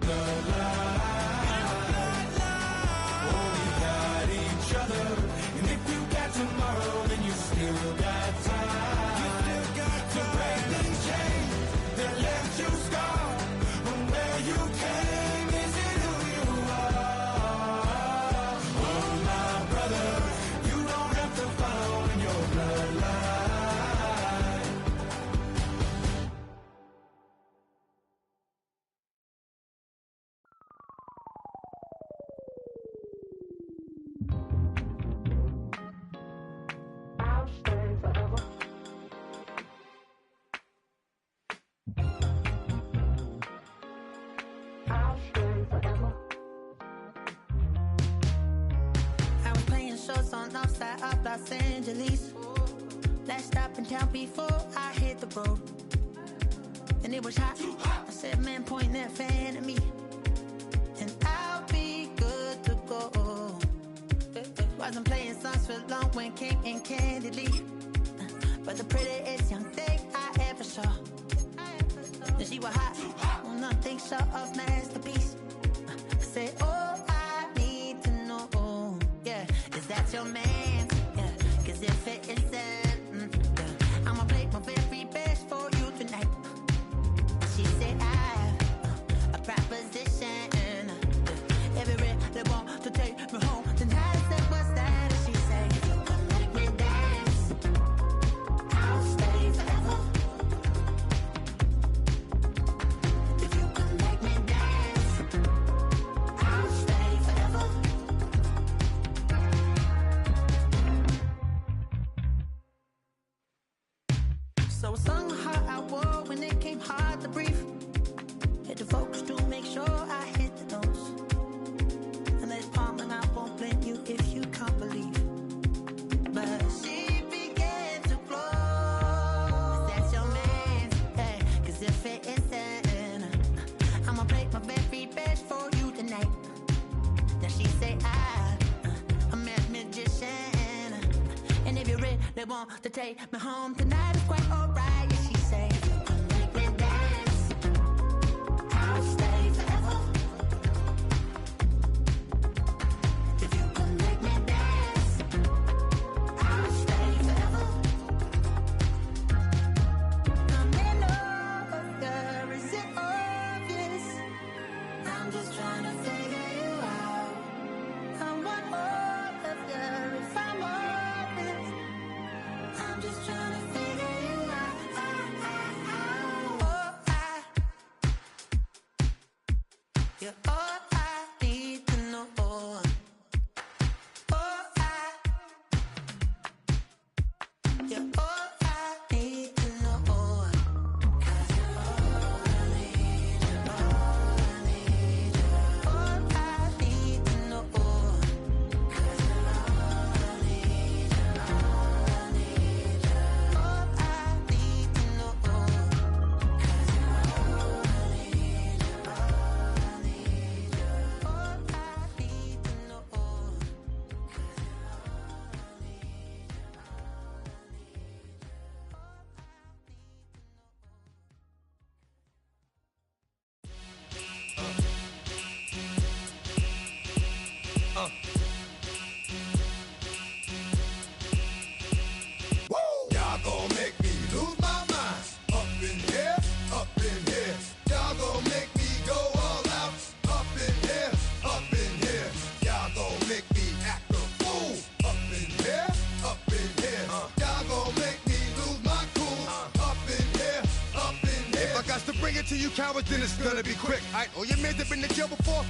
bloodline. Oh, we got each other. And if you got tomorrow, then you still got time. You still got to break the chain that left you scarred. From where you came, is it who you are? Oh, my brother, you don't have to follow in your bloodline. I was playing shows on outside of Los Angeles. Last stop in town before I hit the road. And it was hot. I said, man, point that fan at me, and I'll be good to go. Wasn't playing songs for long when came in candidly, but the prettiest young thing I ever saw. And she was hot, on nothing short of masterpiece. I said, oh, I need to know, yeah, is that your man? Yeah, cause if it isn't, yeah, I'ma play my very best for you tonight. She said, I have a proposition, every really want to take me home tonight. I said, what's that? And she said, if you come make me dance, I'll stay forever. If you come make me dance, I'll stay forever. So I sung how I wore when it came hard to breathe. Hit the focus to make sure I hit the notes. And there's palm and I won't blame you if you can't believe. But she began to flow. That's your man, hey, cause if it isn't, I'ma play my very best for you tonight. Then she say I'm a magician, and if you really want to take me home tonight, it's quite alright. Yeah, she say, come make me dance, I'll stay forever. If you come make me dance, I'll stay forever. I'm in love, girl, is it obvious? I'm just trying to figure you out. I want all of you if I'm honest. I'm just trying to figure you out. Oh, you're all I need to know. Oh, you're all I need to know. 'Cause you're all I need, you're all I need, you're all I need to know. 'Cause you're all I need, you're all I need, you're all I need to know. 'Cause you're all I need, you're all I need, you're all I need to know. 'Cause you're all I Y'all gon' make me lose my mind. Up in here, up in here. Y'all gon' make me go all out. Up in here, up in here. Y'all gon' make me act a fool. Up in here, up in here. Y'all gon' make me lose my cool. Up in here, up in here. If I got to bring it to you cowards, then it's gonna be quick. Alright, all your men have been to jail before?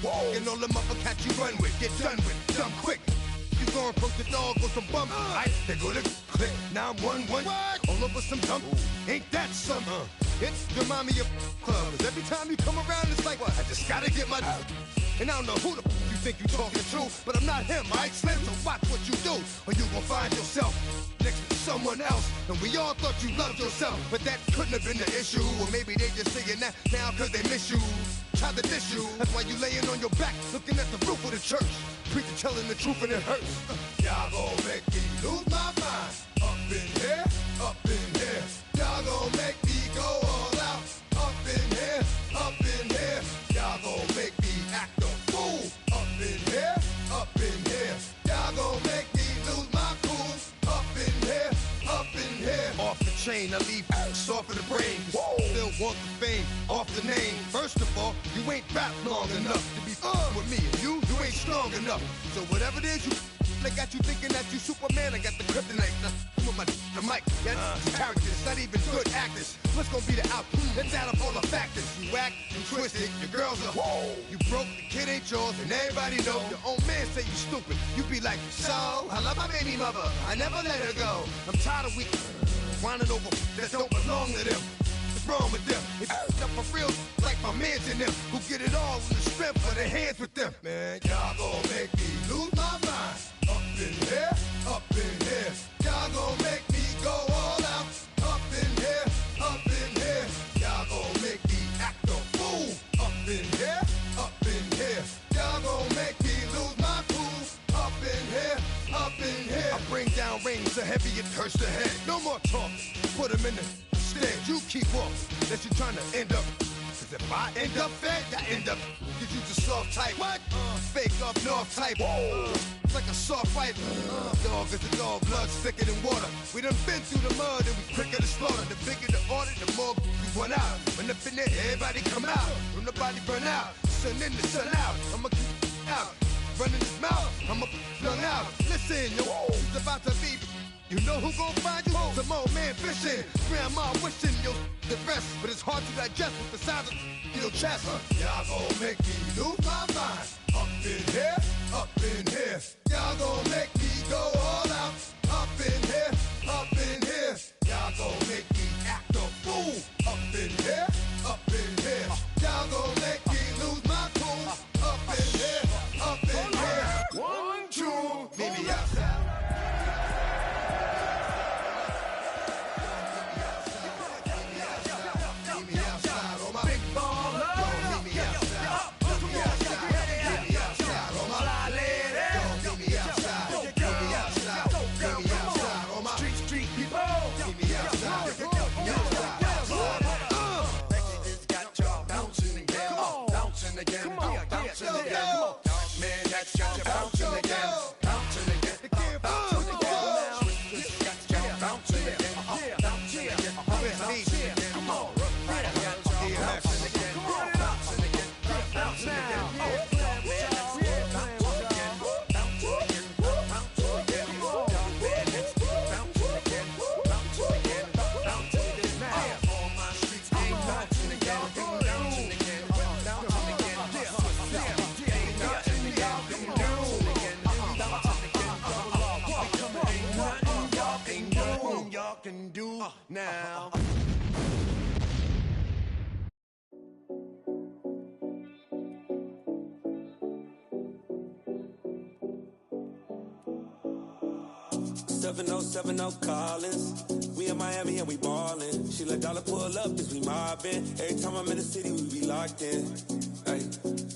Whoa. And all them other cats you run with, get done with, done quick. You gon' approach the dog with some bump. Aight, they go to click 911. All over some dump. Ain't that something? It's remind me of clubs. Every time you come around, it's like, I just gotta get my. And I don't know who the you think you talking to, but I'm not him, alright, Slim? So watch what you do, or you gon' find yourself next to someone else. And we all thought you loved yourself, but that couldn't have been the issue. Or maybe they just saying that now cause they miss you. Try to diss you, that's why you laying on your back, looking at the roof of the church. Preacher telling the truth and it hurts. Y'all gon' make me lose my mind. Up in here, up in here. Y'all gon' make me go all out. Up in here, up in here. Y'all gon' I leave soft in the brain. Still want the fame off the name. First of all, you ain't rap long enough to be with me. And you ain't strong enough. So whatever it is you they got you thinking that you Superman. I got the kryptonite. With the mic. Yeah, characters, not even good actors. What's gonna be the outcome? Let's add up all the factors. You act, you twisted, your girls are you broke, the kid ain't yours, and everybody know. Your own man say you stupid. You be like, so, I love my baby mother. I never let her go. I'm tired of whining over that don't belong to them. What's wrong with them? It's up for real, like my mans in them, who get it all in the strength of their hands with them. Man, y'all gon' make me lose my mind. Up in here, up in here. Y'all gon' make me go all out. Up in here, up in here. Y'all gon' make me act a fool. Up in here, up in here. Y'all gon' make me lose my cool. Up in here, up in here. I bring down rings so heavy it hurts the head. No more talking, put them in the stand. You keep off, that you trying to end up. Cause if I end up fed, I end up. Cause you the soft type. What? Fake up north type. It's like a soft fight. Dog is a dog, blood thicker than water. We done been through the mud and we quicker to slaughter. The bigger the order, the more we run out. When up in there, everybody come out. When the body burn out, sun in the sun out. I'ma keep out. Running his mouth, I'ma flung out. Listen, yo, it's about to be. You know who gon' find you? Some old man fishing. Grandma wishing you the best, but it's hard to digest with the size of your chest. Y'all gon' make me lose my mind. Up in here, up in here. Y'all gon' make me go all out. Up in here, up in here. Y'all gon' make me act a fool. Up in here, up in here. Y'all gon' make me lose my cool. Up in here, up in here. 1, 2, meet me outside. Now. Seven oh 70 Collins. We in Miami and we ballin'. She let dollar pull up cause we mobbin'. Every time I'm in the city we be locked in. Ay,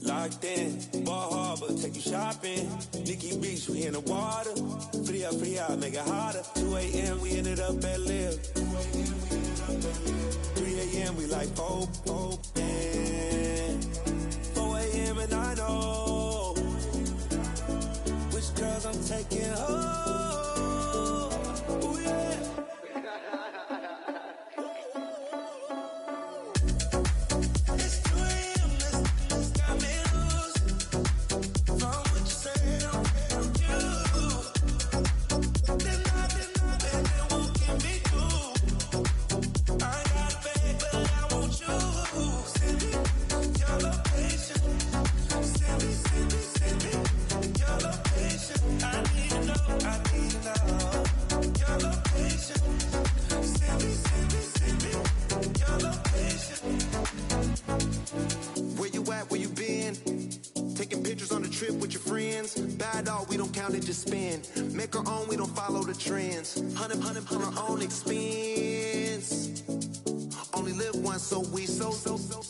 locked in. Ball Harbor, take you shopping. Nikki Beach, we in the water. Free up, make it hotter. 2 a.m. we ended up at Live. 3 a.m. we like oh, and 4 a.m. and I know which girls I'm taking home. Ooh, yeah. Just spin, make our own, we don't follow the trends. 100 on our own expense. Only live once, so we so.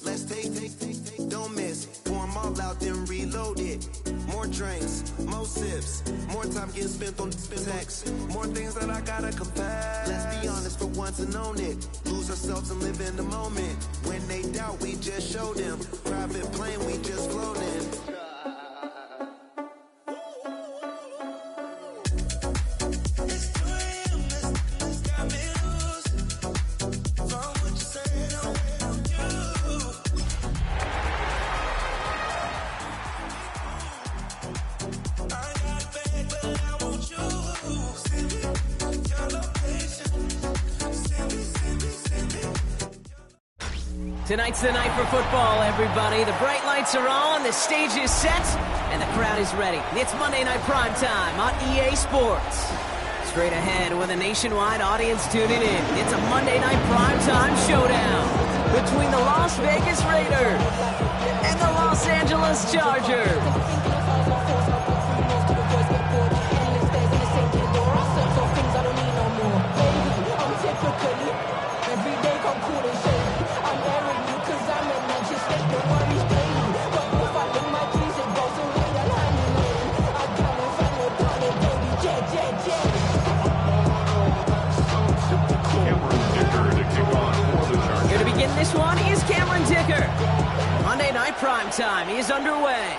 Let's take, don't miss. Pour 'em all out, then reload it. More drinks, more sips, more time getting spent on text. More things that I gotta confess. Let's be honest for once and own it. Lose ourselves and live in the moment. When they doubt, we just show them. Private plane, we just floating. Tonight's the night for football, everybody. The bright lights are on, the stage is set, and the crowd is ready. It's Monday Night Primetime on EA Sports. Straight ahead with a nationwide audience tuning in. It's a Monday Night Primetime showdown between the Las Vegas Raiders and the Los Angeles Chargers. Here to begin this one is Cameron Dicker. Monday Night Primetime is underway.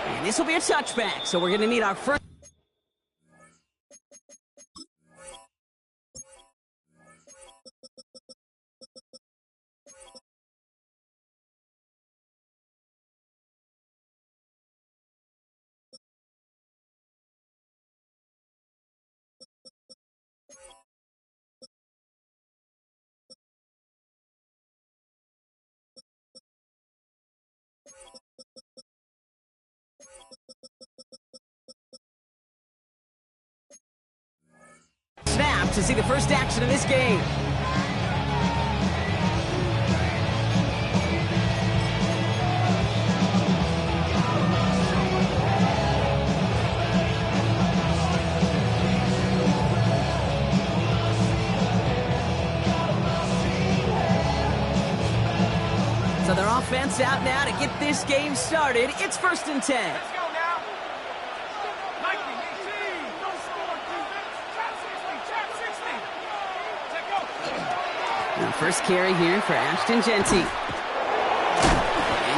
And this will be a touchback, so we're going to need our first... snap to see the first action of this game. So their offense out now to get this game started. It's 1st and 10. First carry here for Ashton Genty. And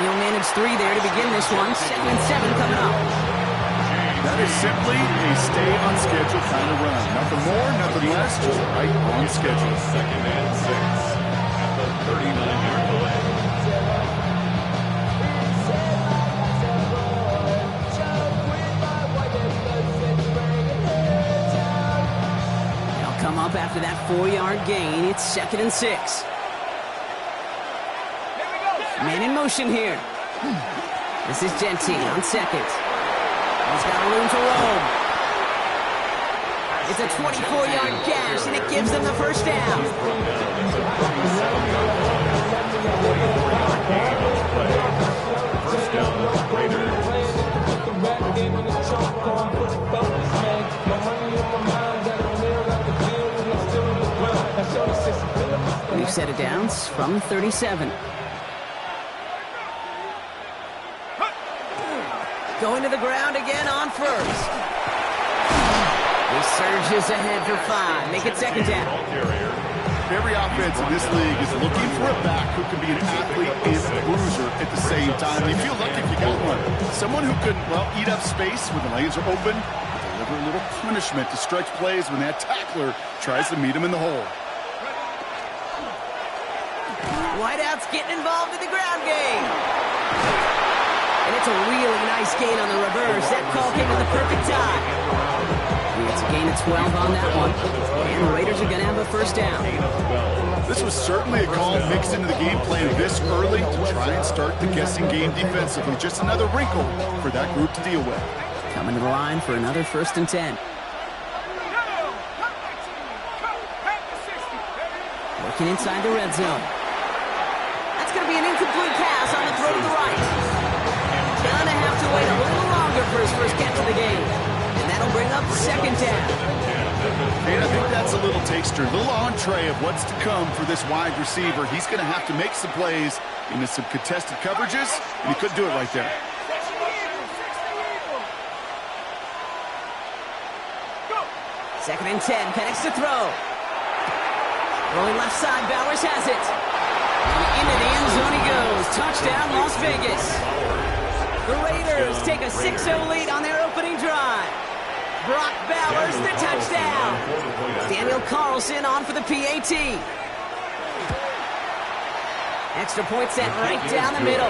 he'll manage 3 there to begin this one. 2nd and 7 coming up. That is simply a stay on schedule kind of run. Nothing more, nothing less, just right on schedule. 2nd and 6 at the 39-yard line. Come up after that 4-yard gain. It's 2nd and 6. Man in motion here. This is Genty on 2nd. He's got room to roam. It's a 24-yard gash, and it gives them the first down. First down, Raiders. We've set it down from 37. Going to the ground again on 1st. He surges ahead for 5. Make it 2nd down. Every offense in this league is looking for a back who can be an athlete and a bruiser at the same time. You feel lucky if you got one. Someone who can, well, eat up space when the lanes are open, deliver a little punishment to stretch plays when that tackler tries to meet him in the hole. Wideout's getting involved in the ground game. And it's a really nice gain on the reverse. That call came at the perfect time. It's a gain of 12 on that one. And the Raiders are going to have a first down. This was certainly a call mixed into the game plan this early to try and start the guessing game defensively. Just another wrinkle for that group to deal with. Coming to the line for another 1st and 10. Working inside the red zone. That's going to be an incomplete pass on the throw to the right. Gonna have to wait a little longer for his first catch of the game. And that'll bring up 2nd down. And I think that's a little taster, a little entree of what's to come for this wide receiver. He's going to have to make some plays into some contested coverages, and he couldn't do it right there. 2nd and 10, Penix to throw. Rolling left side, Bowers has it. And into the end zone he goes. Touchdown, Las Vegas. The Raiders take a 6-0 lead on their opening drive. Brock Bowers, the touchdown. Daniel Carlson on for the PAT. Extra point set right down the middle.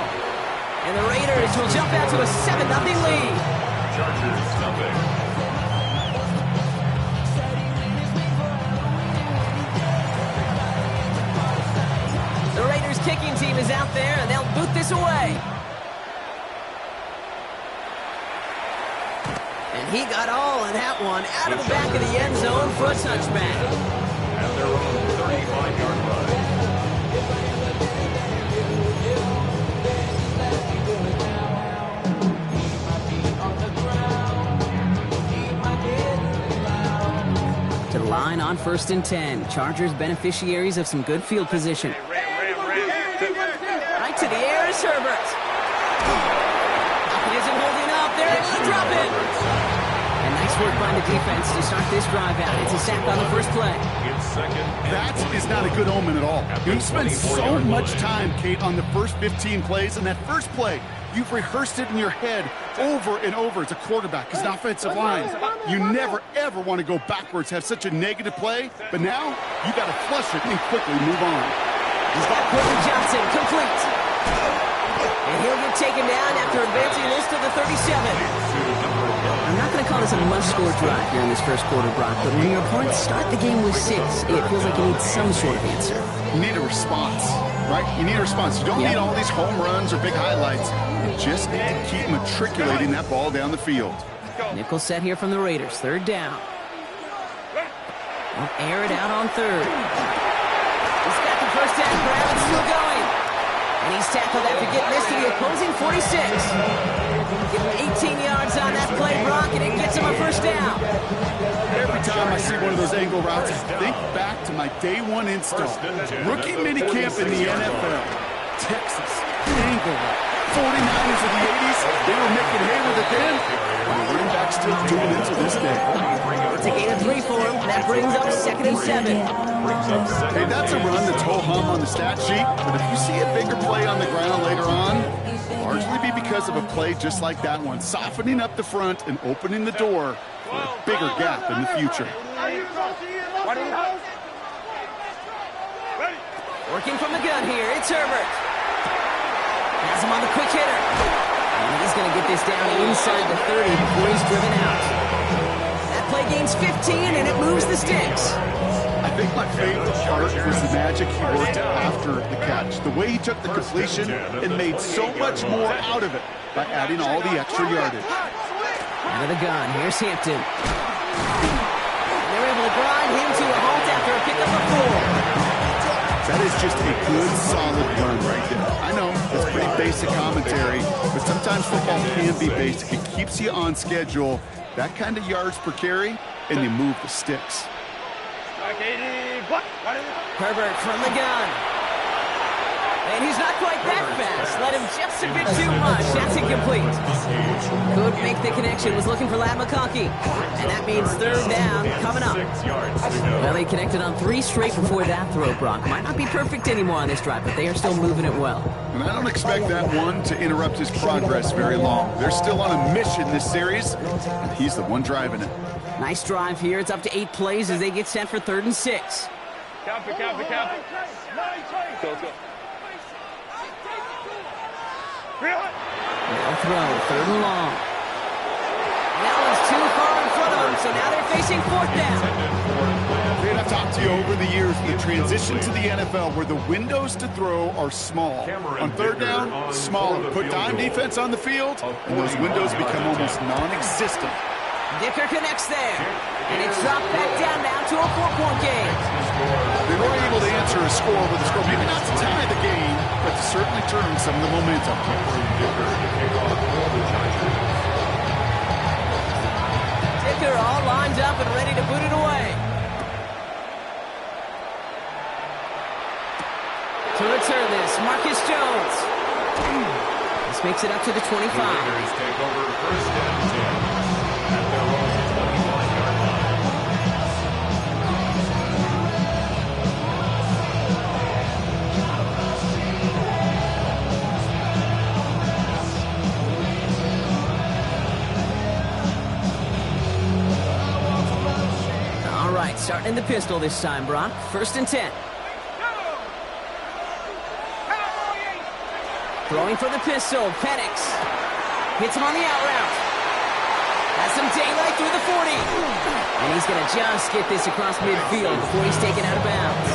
And the Raiders will jump out to a 7-0 lead. Chargers, nothing. kicking team is out there, and they'll boot this away. And he got all of that one out of the back of the end zone for a touchback. At their own 35-yard line. To the line on 1st and 10. Chargers beneficiaries of some good field position. Right to the air is Herbert. He isn't holding up. They're able to drop it. And nice work by the defense to start this drive out. It's a sack on the first play. That is not a good omen at all. You've spent so much time, Kate, on the first 15 plays, and that first play, you've rehearsed it in your head over and over as a quarterback, as an offensive line. You never, ever want to go backwards, have such a negative play, but now you got to flush it and quickly move on. He's got Quentin Johnson, complete. And he'll get taken down after advancing this to the 37. I'm not going to call this a must-score drive here in this first quarter, Brock, but when your opponents start the game with 6, it feels like you need some sort of answer. You need a response, right? You need a response. You don't need all these home runs or big highlights. You just need to keep matriculating that ball down the field. Nickel set here from the Raiders, 3rd down. They'll air it out on 3rd. He's got the first down grab and still going. And he's tackled after getting this to the opposing 46. Give him 18 yards on that play, Brock, and it gets him a first down. Every time I see one of those angle routes, I think back to my day one install. Rookie minicamp in the NFL. Texas, angle route. 49ers of the 80s, they were making hay with it then. And the running back still doing it to this day. It's a gain of 3 for him. That brings up 2nd and 7. Hey, that's a run that's ho-hum on the stat sheet, but if you see a bigger play on the ground later on, largely be because of a play just like that one, softening up the front and opening the door for a bigger gap in the future. Working from the gun here, it's Herbert. Has him on the quick hitter. And he's going to get this down inside the 30 before he's driven out. That play gains 15, and it moves the sticks. I think my favorite part was the magic he worked after the catch. The way he took the completion and made so much more out of it by adding all the extra yardage. Out of the gun, here's Hampton. And they're able to grind him to a halt after a pickup of 4. That is just a good, solid run right there. I know, it's pretty basic commentary, but sometimes football can be basic. It keeps you on schedule. That kind of yards per carry, and you move the sticks. Herbert from the gun. And he's not quite that fast. Let him just a bit too much. That's incomplete. Could make the connection. Was looking for Ladd McConkey. And that means 3rd down coming up. Well, they connected on 3 straight before that throw, Brock. Might not be perfect anymore on this drive, but they are still moving it well. And I don't expect that one to interrupt his progress very long. They're still on a mission this series, and he's the one driving it. Nice drive here. It's up to 8 plays as they get set for 3rd and 6. Copy. Go. They'll throw, 3rd and long. That one's too far in front of them, so now they're facing 4th down. And I've talked to you over the years, the transition to the NFL where the windows to throw are small. On 3rd down, smaller. Put dime defense on the field, and those windows become almost non-existent. Dicker connects there, and it's dropped back down now to a 4-point game. They were able to answer a score with a score, maybe not to tie the game, but to certainly turn some of the momentum. Dicker all lined up and ready to boot it away. To return this, Marcus Jones. This makes it up to the 25. Raiders take over 1st and 10 at their own 21-yard line. All right, starting in the pistol this time, Brock. 1st and 10. Throwing for the pistol, Penix. Hits him on the out route. Has some daylight through the 40. And he's going to just get this across midfield before he's taken out of bounds.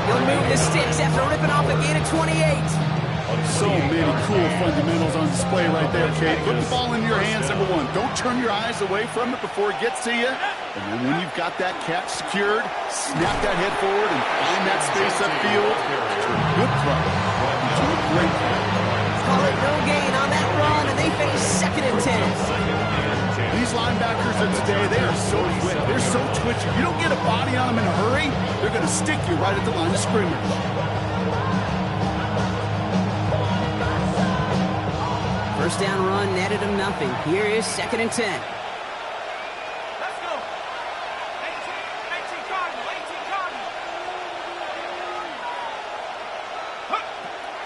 He'll move the sticks after ripping off a gain of 28. So many cool fundamentals on display right there, Kate. Put the ball in your hands, number one. Don't turn your eyes away from it before it gets to you. And then when you've got that catch secured, snap that head forward and find that space upfield. Good throw. To a great play. Call it no gain on that run, and they face 2nd and 10. These linebackers of today, they are so quick. They're so twitchy. You don't get a body on them in a hurry, they're going to stick you right at the line of scrimmage. First down run netted him nothing. Here is 2nd and 10. Let's go. 18 Cardinal, 18 Cardinal.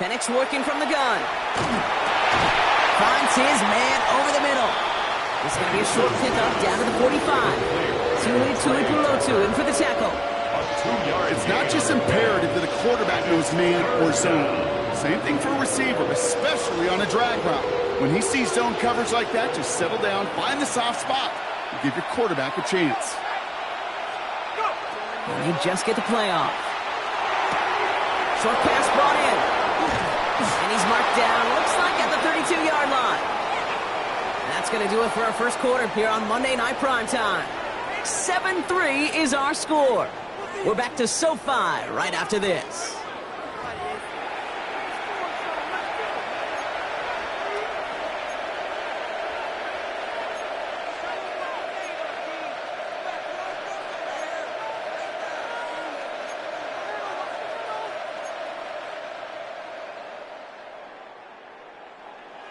Penix working from the gun. Finds his man over the middle. It's going to be a short pickup down to the 45. Tuli Pulotu in for the tackle. It's not just imperative that a quarterback knows man or zone. Same thing for a receiver, especially on a drag route. When he sees zone coverage like that, just settle down, find the soft spot, and give your quarterback a chance. And they just get the play off. Short pass brought in. And he's marked down, looks like at the 32-yard line. That's going to do it for our first quarter here on Monday Night Primetime. 7-3 is our score. We're back to SoFi right after this.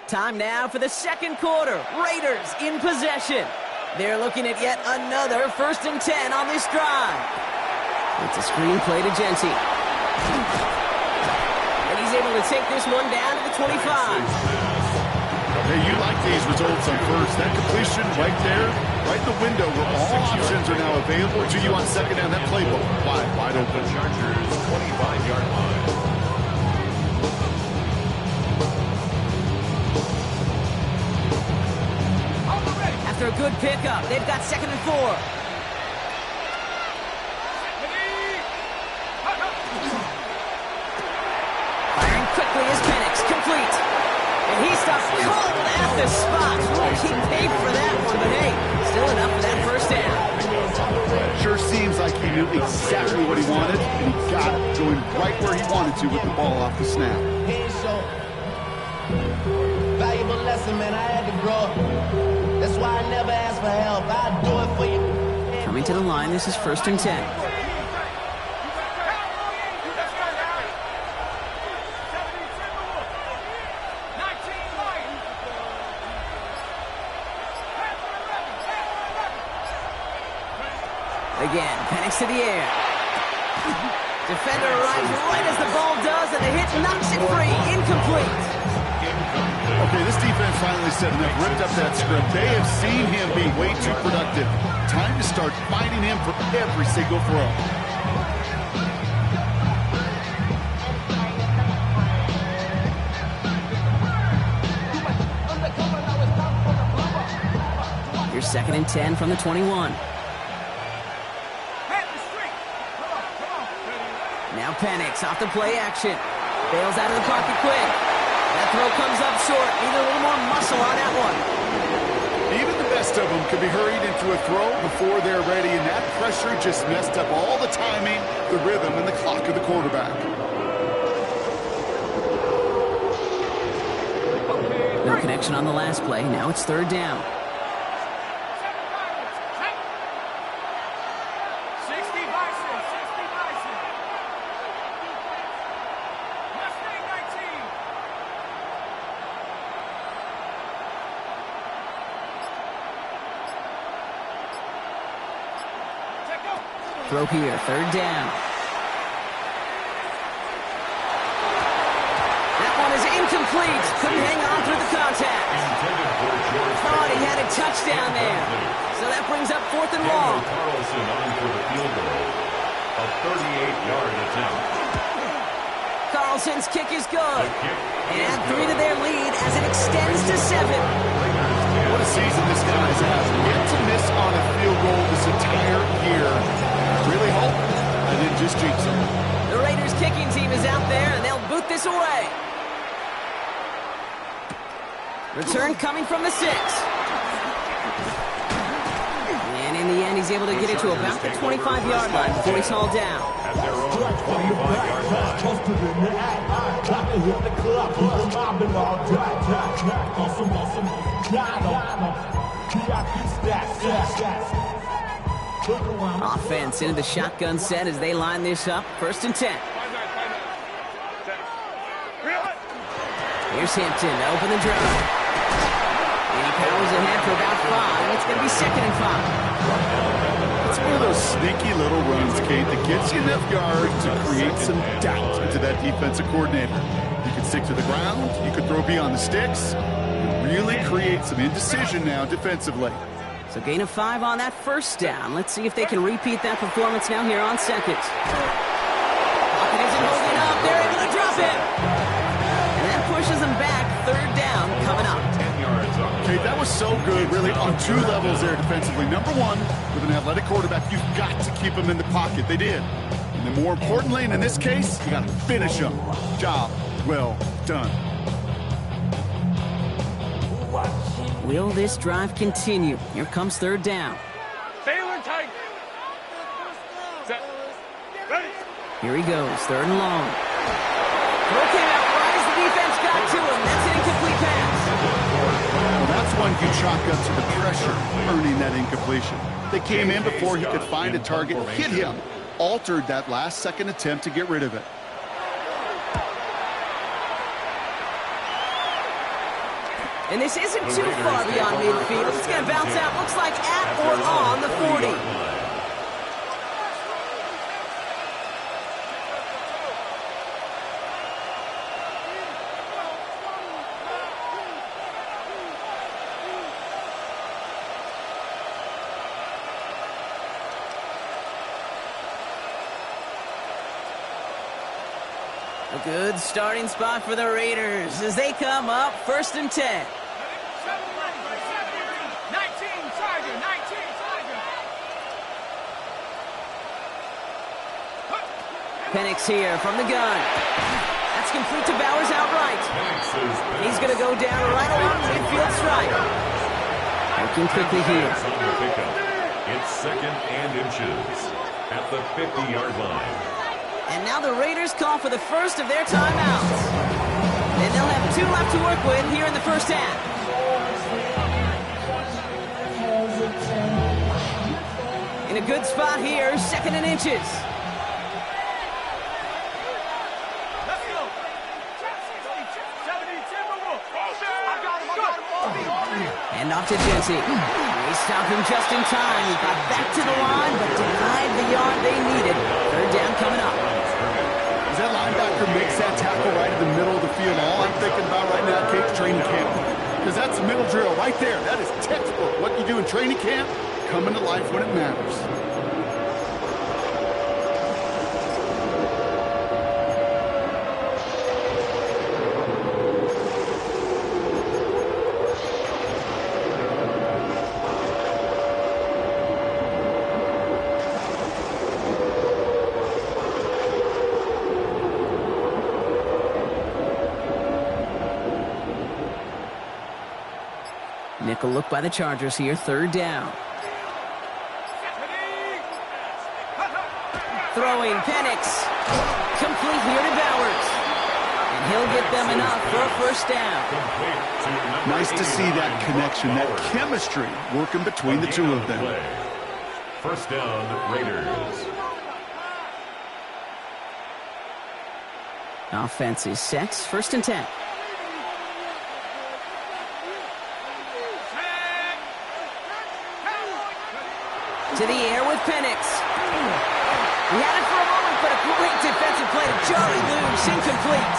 Time now for the second quarter. Raiders in possession. They're looking at yet another 1st and 10 on this drive. It's a screen play to Genti. And he's able to take this one down to the 25. Hey, you like these results on first. That completion right there, right in the window where all options are now available to you on second down. That playbook wide open. Chargers 25-yard line. After a good pickup, they've got 2nd and 4. Firing quickly is Penix, complete. And he stops cold at the spot. Ooh, he paid for that one, but hey, still enough for that first down. Sure seems like he knew exactly what he wanted, and he got it, going right where he wanted to with the ball off the snap. Valuable lesson, man. I had to grow up. That's why I never ask for help. I'll do it for you. Coming to the line, this is 1st and 10. Again, Penix to the air. Defender arrives right as the ball does, and the hit knocks it free. Incomplete. Okay, this defense finally set enough, ripped up that script. They have seen him be way too productive. Time to start fighting him for every single throw. Here's 2nd and 10 from the 21. Now Penix off the play action. Bails out of the pocket quick. That throw comes up short. Need a little more muscle on that one. Even the best of them could be hurried into a throw before they're ready, and that pressure just messed up all the timing, the rhythm, and the clock of the quarterback. No connection on the last play. Now it's 3rd down. Throw here, 3rd down. That one is incomplete. Couldn't hang on through the contact. Thought he had a touchdown there. So that brings up 4th and long. Carlson on for the field goal. A 38-yard attempt. Carlson's kick is good. And 3 to their lead as it extends to 7. What a season this guy's had. Yet to miss on a field goal this entire year. Really hope I didn't just jinx him. The Raiders kicking team is out there, and they'll boot this away. Return coming from the 6. And in the end, he's able to get it to about the 25-yard line before he's hauled down. At their own 25-yard line. Offense into the shotgun set as they line this up. 1st and 10. Here's Hampton to open the drive. And he powers ahead for about 5. It's going to be 2nd and 5. It's one of those sneaky little runs, Kate, that gets you enough yards to create some doubt into that defensive coordinator. You can stick to the ground. You could throw beyond the sticks. You really create some indecision now defensively. So gain of 5 on that 1st down. Let's see if they can repeat that performance now here on 2nd. Pocket isn't holding up. They're able to drop it. And that pushes them back. 3rd down coming up. 10 yards on. Okay, that was so good, really, on 2 levels there defensively. Number 1, with an athletic quarterback, you've got to keep him in the pocket. They did. And then more importantly, and in this case, you got to finish him. Job well done. Will this drive continue? Here comes 3rd down. Tight. Set. Ready. Here he goes, 3rd and long. Throw came out right as the defense got to him. That's an incomplete pass. Well, that's one you chalk up to the pressure, earning that incompletion. They came in before he could find a target, hit him, altered that last-second attempt to get rid of it. And this isn't too far beyond midfield. It's going to bounce out, looks like at or on the 40. A good starting spot for the Raiders as they come up 1st and 10. Penix here from the gun. That's complete to Bowers outright. He's going to go down right along the midfield stripe. Working quickly here. It's 2nd and inches at the 50-yard line. And now the Raiders call for the first of their timeouts. And they'll have 2 left to work with here in the 1st half. In a good spot here, 2nd and inches. And off to Jesse. He stopped him just in time. He got back to the line, but denied the yard they needed. 3rd down coming up. As that linebacker makes that tackle right in the middle of the field, all I'm thinking about right now, Kate's training camp. Because that's a middle drill right there. That is textbook. What you do in training camp, coming to life when it matters. Nickel look by the Chargers here, 3rd down. Throwing, Penix. Complete here to Bowers. And he'll get them enough for a 1st down. Nice to see that connection, that chemistry working between the 2 of them. 1st down, Raiders. Offense is set, 1st and 10. To the air with Penix. He had it for a moment, but a great defensive play to Charlie Loose, incomplete.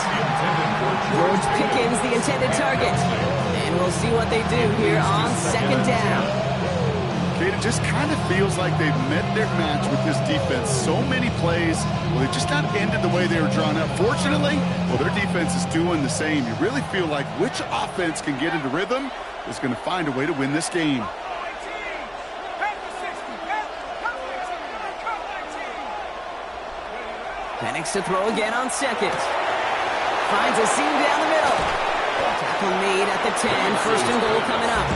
George Pickens, the intended target. And we'll see what they do here on 2nd down. It just kind of feels like they've met their match with this defense. So many plays, well, they just not ended the way they were drawn up. Fortunately, well, their defense is doing the same. You really feel like which offense can get into rhythm is going to find a way to win this game. Penix to throw again on second. Finds a seam down the middle. Tackle made at the 10. First and goal coming up.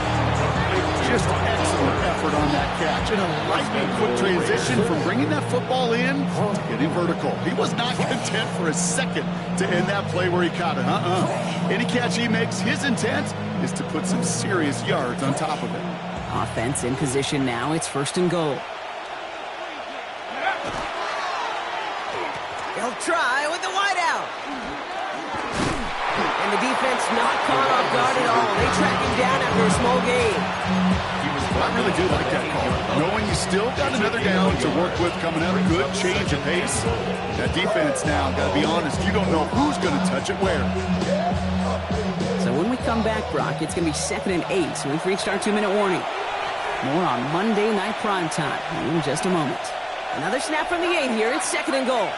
Just excellent effort on that catch. And a lightning quick transition from bringing that football in to getting vertical. He was not content for a second to end that play where he caught it. Any catch he makes, his intent is to put some serious yards on top of it. Offense in position now. It's first and goal. He'll try with the wideout. And the defense not caught off guard at all. They track him down after a small gain. I really do like that call. Knowing you still got another down to work with coming out, a good change of pace. That defense now, got to be honest, you don't know who's going to touch it where. So when we come back, Brock, it's going to be 2nd and 8. So we've reached our 2-minute warning. More on Monday Night Primetime in just a moment. Another snap from the 8 here. It's 2nd and goal.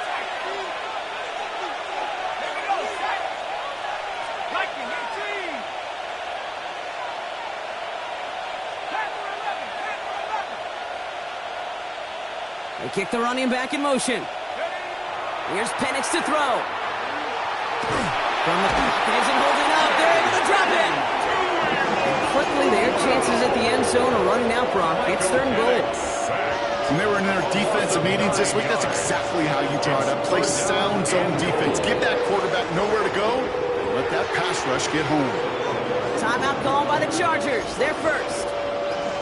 They kick the running back in motion. Here's Penix to throw. From the pocket, isn't holding up. They're able to drop it. And quickly, their chances at the end zone are running out, Brock. It's 3rd and goal. When they were in their defensive meetings this week, that's exactly how you draw it up. Play sound zone defense. Give that quarterback nowhere to go. And let that pass rush get home. Timeout called by the Chargers. They're first.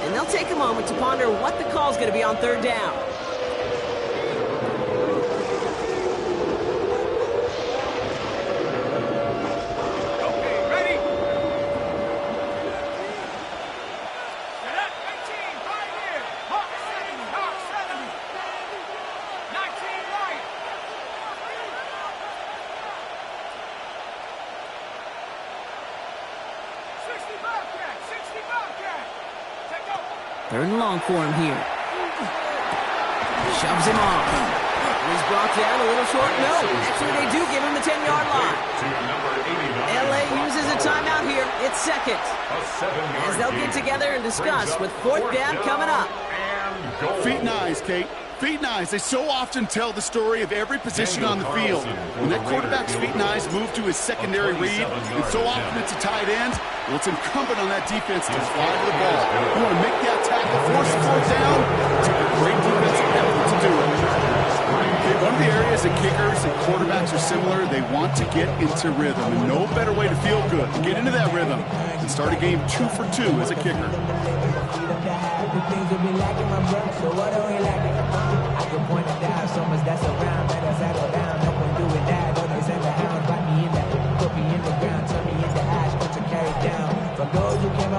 And they'll take a moment to ponder what the call's going to be on 3rd down. Third and long for him here. Shoves him off. He's brought down a little short. No, actually they do give him the 10-yard line. LA uses a timeout here. It's 2nd. As they'll get together and discuss with 4th down coming up. Feet and eyes, Kate. Feet and eyes. They so often tell the story of every position on the field. When that quarterback's feet and eyes move to his secondary read, and so often it's a tight end, well, it's incumbent on that defense to fly to the ball. You want to make that tackle, force the 4th down. It's a great defensive effort to do it. Okay, one of the areas that kickers and quarterbacks are similar, they want to get into rhythm. And no better way to feel good, to get into that rhythm, and start a game 2 for 2 as a kicker.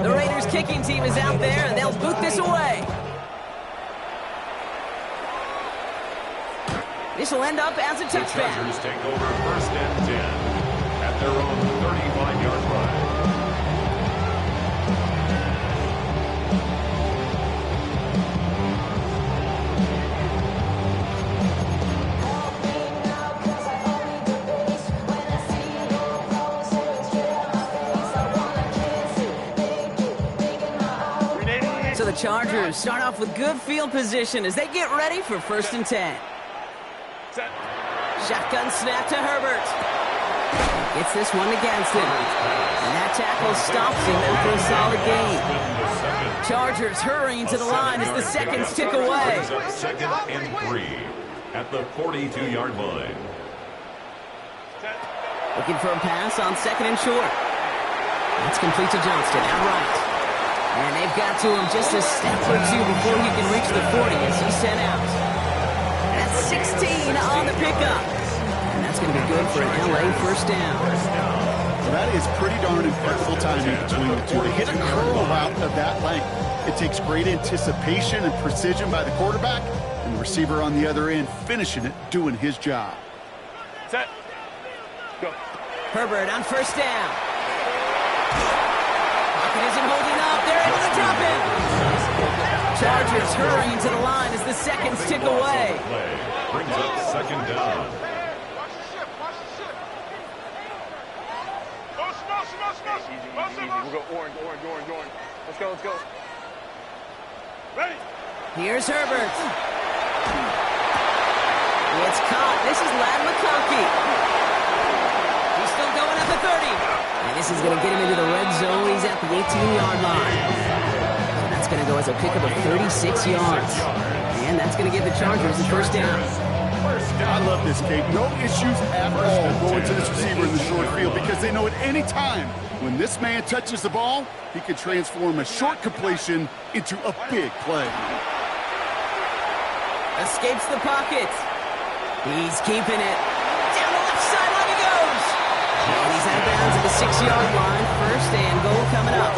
The Raiders kicking team is out there, and they'll boot this away. This will end up as a touchback. The Chargers take over 1st and 10 at their own 35-yard line. So the Chargers start off with good field position as they get ready for 1st and 10. Shotgun snap to Herbert. Gets this one against him. And that tackle stops him after a solid gain. Chargers hurrying to the line as the seconds tick away. 2nd and 3 at the 42-yard line. Looking for a pass on 2nd and short. That's complete to Johnston, outright. And they've got to him just a step or two before he can reach the 40 as he's sent out. That's 16 on the pickup. And that's going to be good for an LA 1st down. Well, that is pretty darn impressive timing between the two. To hit a curl out of that length, it takes great anticipation and precision by the quarterback, and the receiver on the other end finishing it, doing his job. Set. Go. Herbert on 1st down. Pocket isn't holding up. They're able to drop it. Chargers hurrying to the line as the seconds tick away. Play brings up second down. Easy. We'll go orange. Let's go. Ready? Here's Herbert. It's caught. This is Lad McConkey. He's still going at the 30. And this is going to get him into the red zone. He's at the 18-yard line. And that's going to go as a pickup of 36 yards. And that's going to give the Chargers the first down. I love this, Kate. No issues at all going to this receiver in the short field because they know at any time when this man touches the ball, he can transform a short completion into a big play. Escapes the pocket. He's keeping it. Down the left sideline he goes. And he's out of bounds at the 6-yard line. First and goal coming up.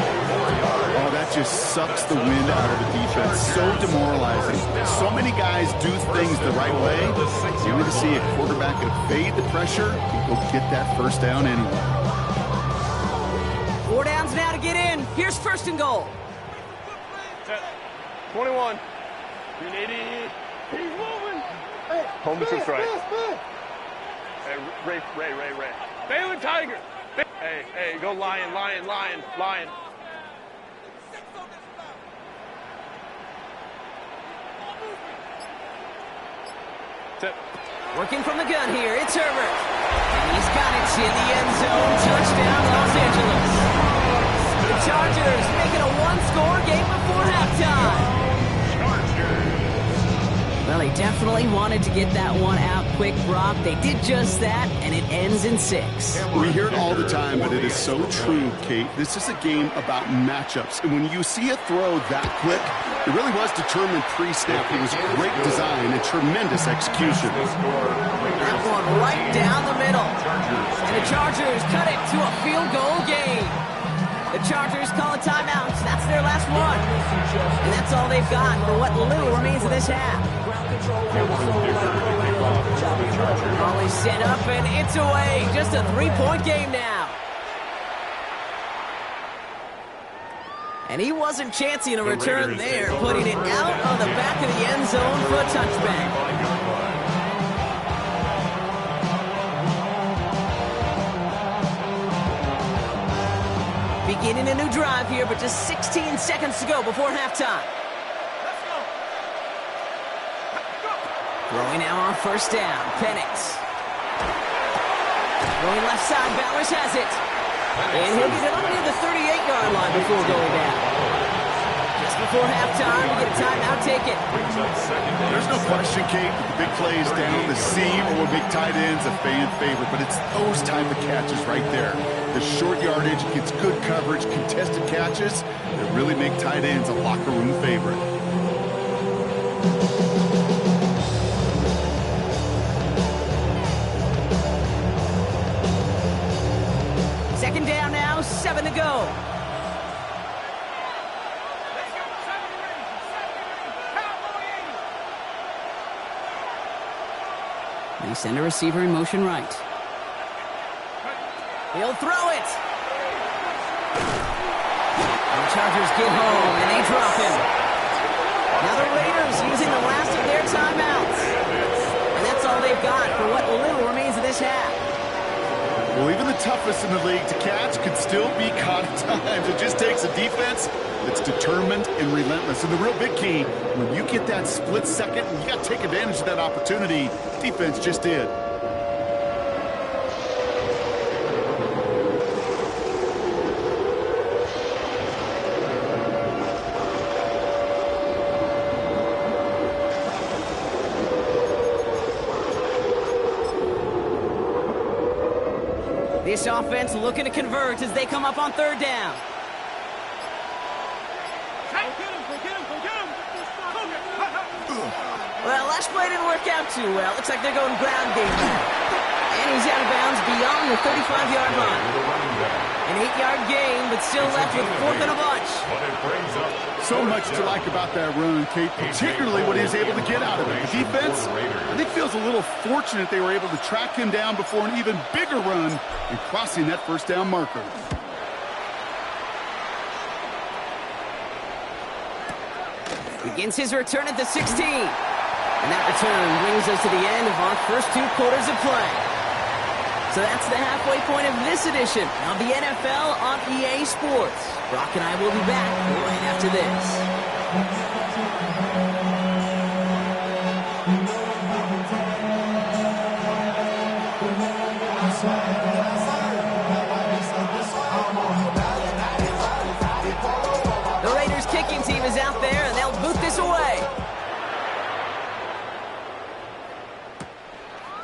Oh, that just sucks the wind out of the defense. So demoralizing. So many guys do things the right way. You're going to see a quarterback evade the pressure and go get that first down anyway. 4 downs now to get in. Here's first and goal. 21. 380. He's moving. Home to strike. Hey, Ray. Baylor Tiger. Hey, go Lion. Working from the gun here, it's Herbert. And he's got it in the end zone. Touchdown, Los Angeles. The Chargers making a one-score game before halftime. Well, they definitely wanted to get that one out quick, Brock. They did just that, and it ends in 6. We hear it all the time, but it is so true, Kate. This is a game about matchups. And when you see a throw that quick, it really was determined pre-snap. It was great design and tremendous execution. That one right down the middle. And the Chargers cut it to a field goal game. The Chargers call a timeout. That's their last one. And that's all they've got for what little remains of this half. Ball is set up and it's away. Just a 3-point game now. And he wasn't chancing a return there, putting it out on the back of the end zone for a touchback. Beginning a new drive here, but just 16 seconds to go before halftime. Throwing now on first down, Penix. Throwing left side, Bowers has it. And he'll get it up near the 38-yard line before going down. Just before halftime, we get a timeout taken. There's no question, Kate, that the big plays down the seam or big tight ends a fan favorite, but it's those type of catches right there. The short yardage, gets good coverage, contested catches that really make tight ends a locker room favorite. Second down now, 7 to go. They send a receiver in motion right. He'll throw it. And the Chargers get home, and they drop him. Now the Raiders using the last of their timeouts. And that's all they've got for what little remains of this half. Well, even the toughest in the league to catch can still be caught at times. It just takes a defense that's determined and relentless. And the real big key, when you get that split second, you got to take advantage of that opportunity. Defense just did. This offense looking to convert as they come up on third down. Well, last play didn't work out too well. Looks like they're going ground game. And he's out of bounds beyond the 35-yard line. An 8-yard gain, but still left with 4th and a bunch. So much to like about that run, Kate, particularly what he was able to get out of it. The defense, I think, feels a little fortunate they were able to track him down before an even bigger run and crossing that first down marker. Begins his return at the 16. And that return brings us to the end of our first 2 quarters of play. So that's the halfway point of this edition of the NFL on EA Sports. Brock and I will be back right after this. The Raiders kicking team is out there, and they'll boot this away.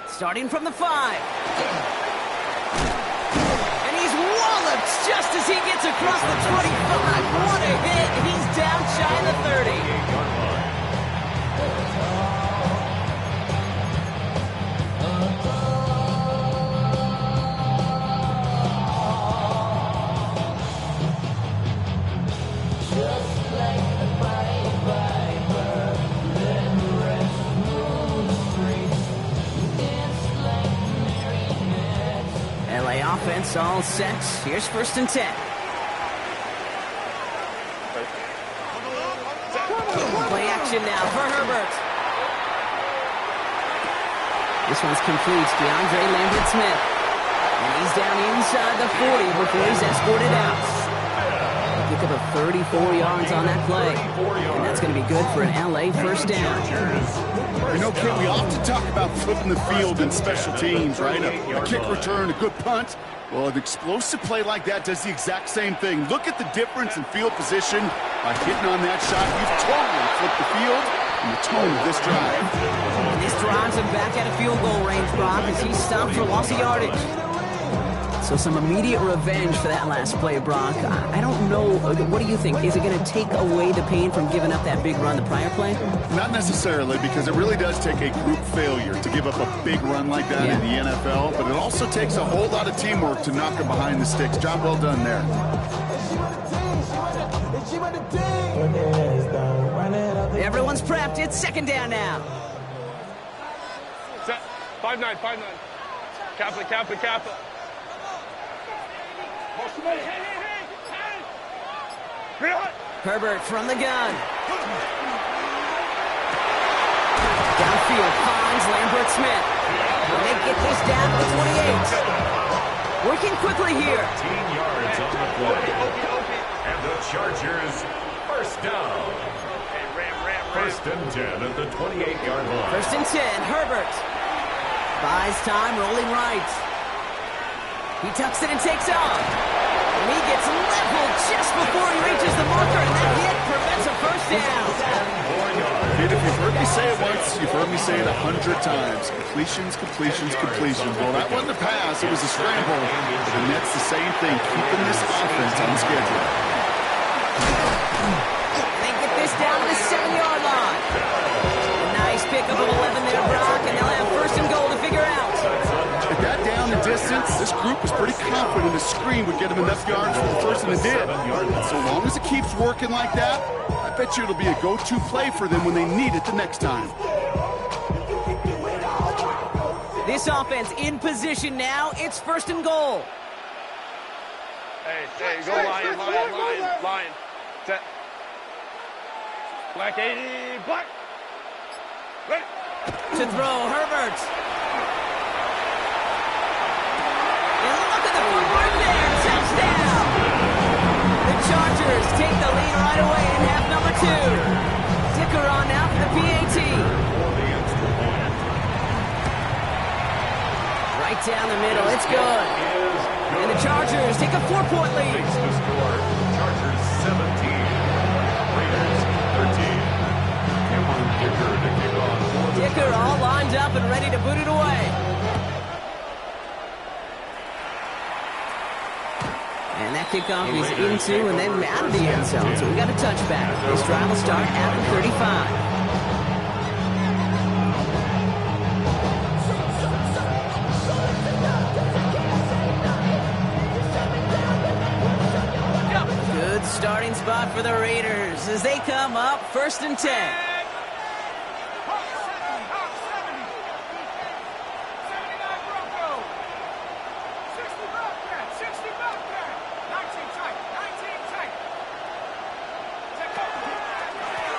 Starting from the 5. And he's walloped just as he gets across the 25. What a hit. He's down shy of the 30. Offense all set. Here's 1st and 10. Play action now for Herbert. This one's complete. DeAndre Lambert-Smith. And he's down inside the 40 before he's escorted out. Pick up a 34 yards on that play. And that's going to be good for an LA first down. You know, Kid, we often talk about flipping the field in special teams, right? A kick return, a good punt. Well, an explosive play like that does the exact same thing. Look at the difference in field position. By hitting on that shot, you've totally flipped the field and the tone of this drive. And this drives him back at a field goal range, Brock, as he stopped for loss of yardage. So some immediate revenge for that last play, Brock. I don't know. What do you think? Is it going to take away the pain from giving up that big run the prior play? Not necessarily, because it really does take a group failure to give up a big run like that in the NFL, but it also takes a whole lot of teamwork to knock him behind the sticks. Job well done there. Everyone's prepped. It's 2nd down now. Set. 5-9, 5-9. Kappa. Herbert from the gun. Downfield finds Lambert-Smith. They get this down to the 28. Working quickly here. 15 yards on the play. And the Chargers first down. 1st and 10 at the 28-yard line. 1st and 10, Herbert. Buys time, rolling right. He tucks it and takes off. And he gets leveled just before he reaches the marker, and that hit prevents a first down. Kid, if you've heard me say it once, you've heard me say it 100 times. Completions. Well, that wasn't a pass, it was a scramble. And that's the same thing, keeping this offense on schedule. They get this down to the 7-yard line. A nice pickup of 11 there, Brock, and they'll have 1st and goal to figure out. At that down and distance, this group was pretty confident the screen would get him enough yards for the first, and it did. So long as it keeps working like that, I bet you it'll be a go-to play for them when they need it the next time. This offense in position now. It's 1st and goal. Hey, go Lion. Set. Black 80, black. Ready. To throw, Herbert. And look at the footwork there. Touchdown. The Chargers take the lead right away in half number 2. Dicker on now for the PAT. Right down the middle. It's good. And the Chargers take a 4-point lead. Chargers 17. Raiders 13. Cameron Dicker to kick off. Dicker all lined up and ready to boot it away. And that kickoff is into and then out of the end zone. So we got a touchback. This drive will start at the 35. Good starting spot for the Raiders as they come up 1st and 10.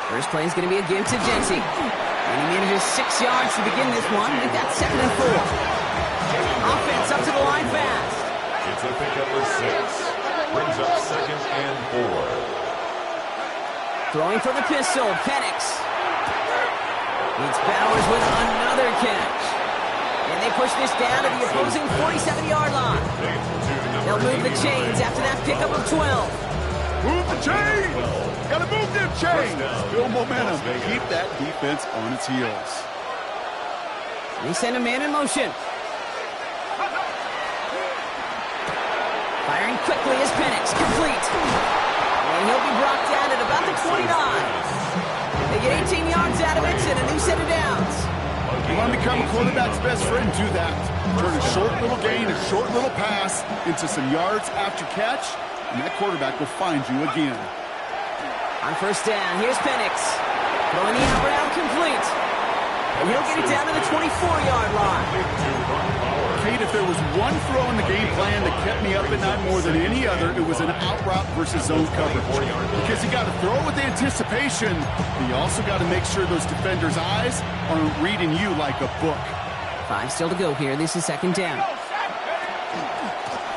First play is going to be a give to Jency. And he manages 6 yards to begin this one. We've got 2nd and 4. Offense up to the line fast. It's a pickup for 6. Brings up 2nd and 4. Throwing from the pistol, Penix. Meets Bowers with another catch. And they push this down to the opposing 47-yard line. They'll move the chains after that pickup of 12. Move the chains! Gotta move them chains! Build momentum. Keep that defense on its heels. They send a man in motion. Firing quickly is Penix. Complete. And he'll be brought down at about the 29. They get 18 yards out of it and a new set of downs. You want to become a quarterback's best friend, do that. Turn a short little gain, a short little pass into some yards after catch, and that quarterback will find you again. On first down, here's Penix. Throwing the out route complete. And he'll get it down to the 24-yard line. Kate, if there was one throw in the game plan that kept me up at night more than any other, it was an out route versus zone coverage. Because you got to throw with anticipation, but you also got to make sure those defenders' eyes aren't reading you like a book. 5 still to go here. This is 2nd down.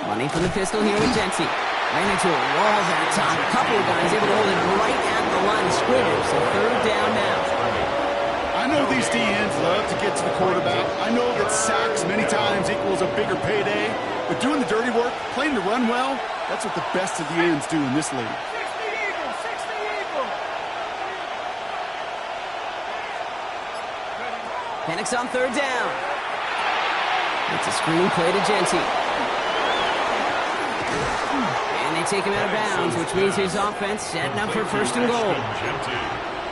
Money from the pistol here with Jency. Ran into a wall that time. A couple of guys able to hold it right at the line of scrimmage. So 3rd down now. I know these DNs love to get to the quarterback. I know that sacks many times equals a bigger payday. But doing the dirty work, playing to run well, that's what the best of the ends do in this league. 60 Penix on 3rd down. It's a screen play to Jency. And they take him out of bounds, which means his offense setting up for 1st and goal.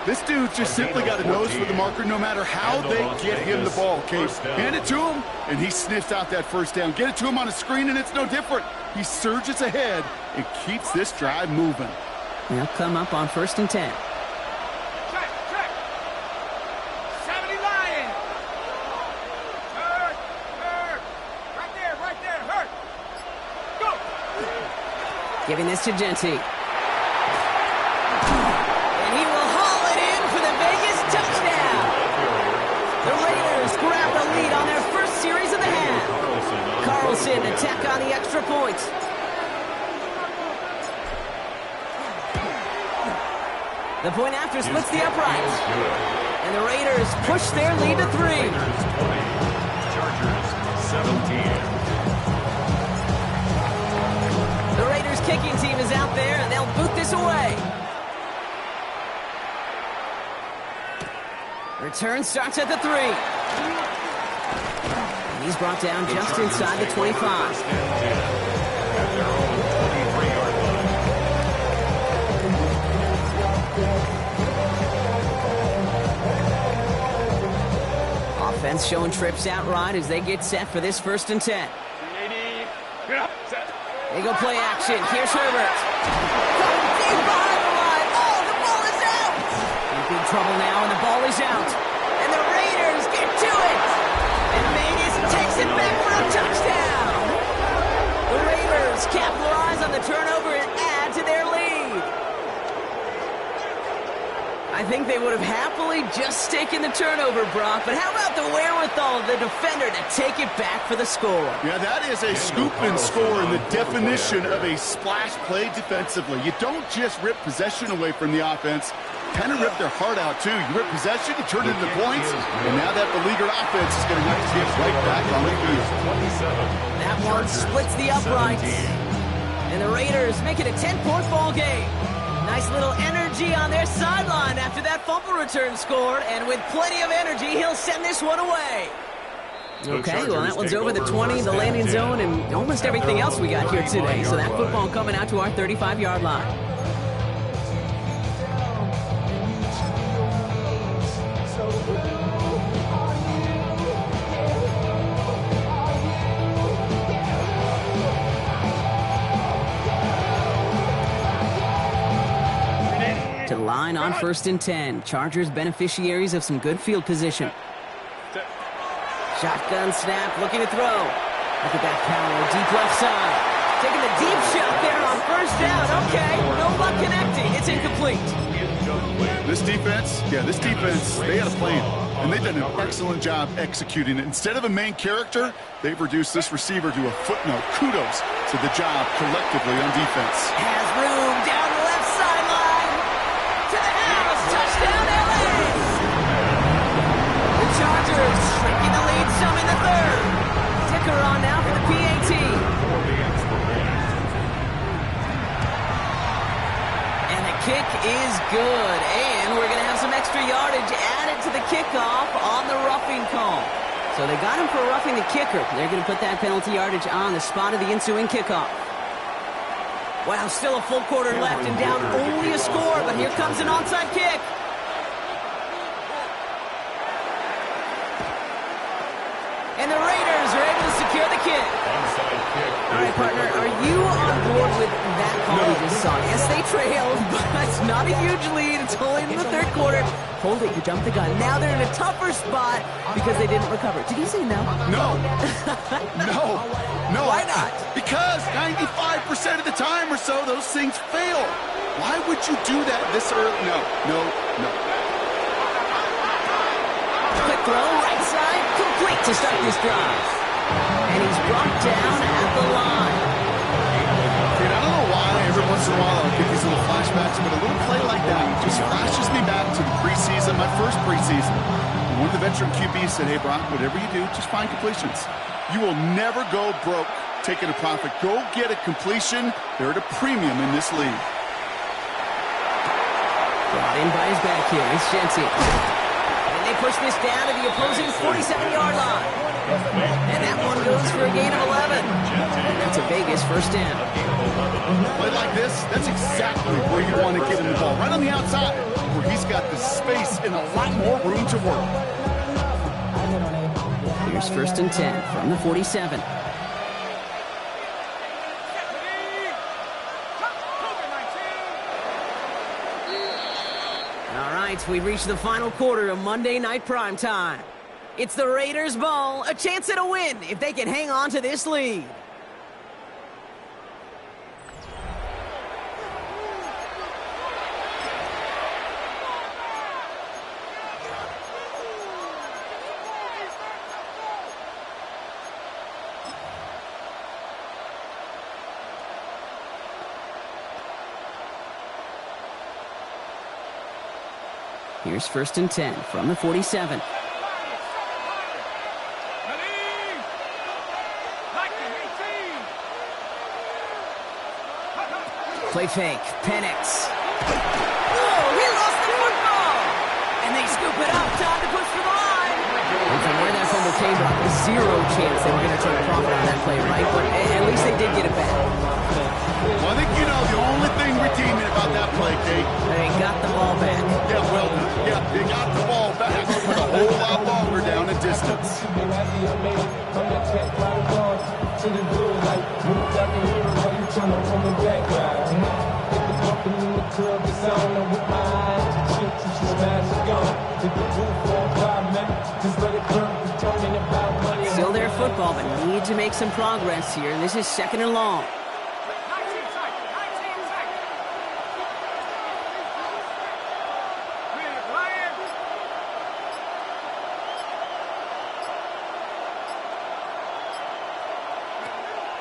This dude's just simply got a nose for the marker no matter how they get him the ball, Kate. Hand it to him, and he sniffs out that 1st down. Get it to him on a screen, and it's no different. He surges ahead and keeps this drive moving. They'll come up on 1st and 10. Check. 70 Lion. Hurt. Right there. Hurt. Go. Giving this to Jency. And he will haul it in for the Vegas touchdown. The Raiders grab the lead on their first series of the half. Carlson to tack on the extra point. The point after splits the uprights. And the Raiders push their lead to 3. Chargers 17. The Raiders kicking team is out there, and they'll boot this away. Return starts at the 3. And he's brought down just inside the 25. At their own 23-yard line. Offense showing trips out right as they get set for this 1st and 10. 80. Set. They go play action. Here's Herbert. Deep behind the line. Oh, the ball is out. In big trouble now, and the ball is out. And the Raiders get to it. And Vegas takes it back for a touchdown. The Raiders capitalize on the turnover and add to their lead. I think they would have happily just taken the turnover, Brock, but how about the wherewithal of the defender to take it back for the score? Yeah, that is a scoop and score in the definition of a splash play defensively. You don't just rip possession away from the offense, kind of rip their heart out too. You rip possession, you turn it into points, and now that beleaguered offense is going to have to get right back on the field. That one splits the uprights. And the Raiders make it a 10-point ball game. Nice little energy on their sideline after that fumble return scored, and with plenty of energy, he'll send this one away. Okay, well, that one's over the 20, the landing zone, and almost everything else we got here today. So that football coming out to our 35-yard line. To the line on 1st and 10. Chargers beneficiaries of some good field position. Shotgun snap, looking to throw. Look at that power, deep left side. Taking the deep shot there on 1st down. Okay, no luck connecting. It's incomplete. This This defense, they had a plan, and they've done an excellent job executing it. Instead of a main character, they've reduced this receiver to a footnote. Kudos to the job collectively on defense. Has room down the left sideline. To the house. Touchdown, LA. The Chargers shrinking the lead some in the third. Ticker on now for the PAT. And the kick is good. And we're going to have some extra yardage added to the kickoff on the roughing call. So they got him for roughing the kicker. They're going to put that penalty yardage on the spot of the ensuing kickoff. Wow, still a full quarter left and down only a score, but here comes an onside kick. And the Raiders are able to secure the kick. All right, partner, are you on board with that call we just saw? Yes, they trailed, but it's not a huge lead. It's only in the third quarter. Hold it, you jumped the gun. Now they're in a tougher spot because they didn't recover. Did he say no? No. No. Why not? Because 95% of the time or so, those things fail. Why would you do that this early? No. Quick throw, right side, complete to start this drive. And he's brought down at the line. Dude, I don't know why every once in a while I'll get these little flashbacks, but a little play like that just flashes me back to the preseason, my first preseason. One of the veteran QBs said, hey, Brock, whatever you do, just find completions. You will never go broke taking a profit. Go get a completion. They're at a premium in this league. Brought in by his back here. It's Szn3. And they push this down to the opposing 47-yard line. And that one goes for a gain of 11. That's a Vegas first down. Play like this, that's exactly where you want to give him the ball. Right on the outside, where he's got the space and a lot more room to work. Here's first and 10 from the 47. All right, we've reached the final quarter of Monday Night Primetime. It's the Raiders' ball, a chance at a win if they can hang on to this lead. Here's first and 10 from the 47. Play fake. Penix. Oh, he lost the football! And they scoop it up. Time to push for the line. And from where that fumble came from, zero chance they were going to try to profit on that play, right? But at least they did get it back. Well, I think you know the only thing redeeming about that play, Kate. They got the ball back. Yeah, well done. Yeah, they got the ball back, but a whole lot longer down in distance. Still their football, but need to make some progress here. This is second and long.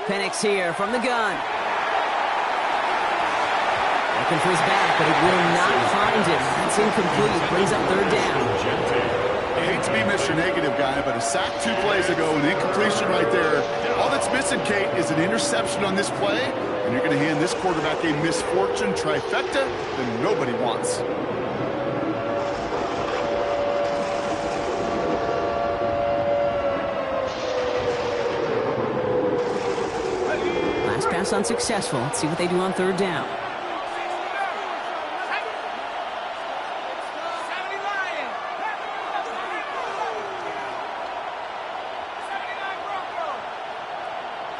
Penix here from the gun. Looking for his back, but it will not find him. That's incomplete. Brings up third down. I hate to be Mr. Negative guy, but a sack 2 plays ago, an incompletion right there. All that's missing, Kate, is an interception on this play, and you're going to hand this quarterback a misfortune trifecta that nobody wants. Last pass unsuccessful. Let's see what they do on third down.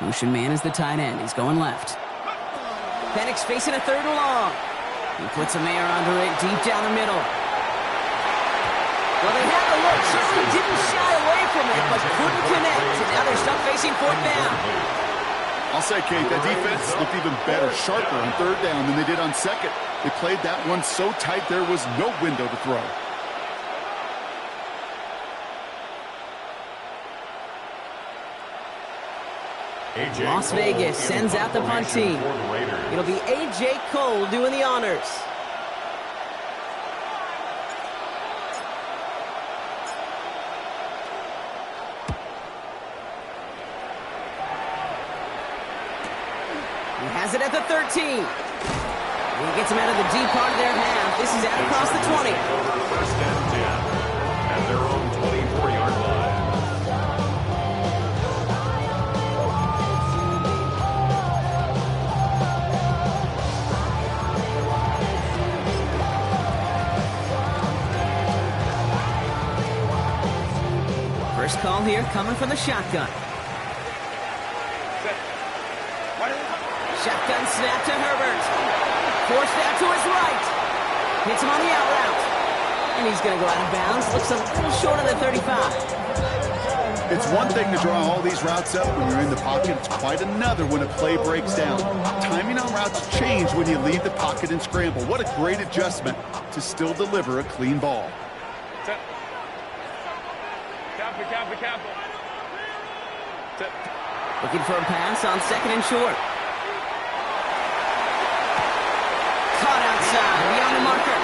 Motion man is the tight end. He's going left. Penix facing a third and long. He puts a man under it deep down the middle. Well, they had the look. Certainly didn't shy away from it, but couldn't connect. And now they're stuck facing fourth down. I'll say, Kate, that defense looked even better, sharper on third down than they did on second. They played that one so tight there was no window to throw. Las Vegas sends out the punt team. It'll be A.J. Cole doing the honors. He has it at the 13. He gets him out of the deep part of their half. This is out across the 20. First and 10 at their own 24-yard line. First call here coming from the shotgun. Shotgun snap to Herbert. Forced out to his right. Hits him on the out route. And he's going to go out of bounds. Looks a little short of the 35. It's one thing to draw all these routes up when you're in the pocket. It's quite another when a play breaks down. Timing on routes change when you leave the pocket and scramble. What a great adjustment to still deliver a clean ball. Looking for a pass on second and short. Caught outside, beyond the marker.